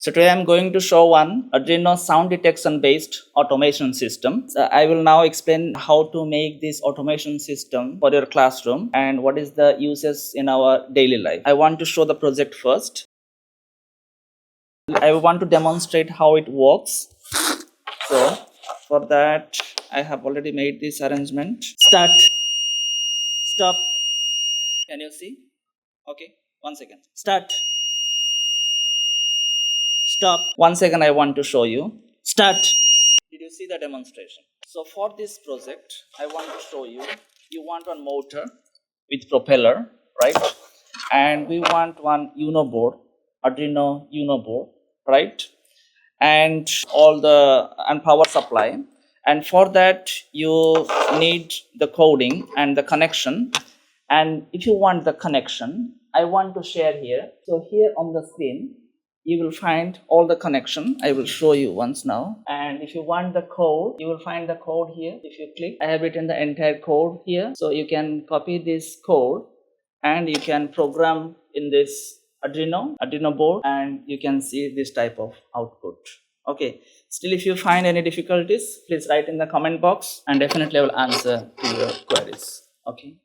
So today I'm going to show one Arduino sound detection based automation system. So I will now explain how to make this automation system for your classroom and what is the uses in our daily life. I want to show the project first. I want to demonstrate how it works. So for that I have already made this arrangement. Start. Stop. Can you see? Okay. 1 second. Start. Stop. 1 second, I want to show you. Start. Did you see the demonstration? So for this project, I want to show you, you want one motor with propeller, right? And we want one Uno board, Arduino Uno board, right? And power supply. And for that, you need the coding and the connection. And if you want the connection, I want to share here. So here on the screen, you will find all the connection. I will show you once now. And if you want the code, you will find the code here. If you click, I have written the entire code here. So you can copy this code and you can program in this Arduino board, and you can see this type of output. Okay. Still, if you find any difficulties, please write in the comment box and definitely I will answer to your queries. Okay.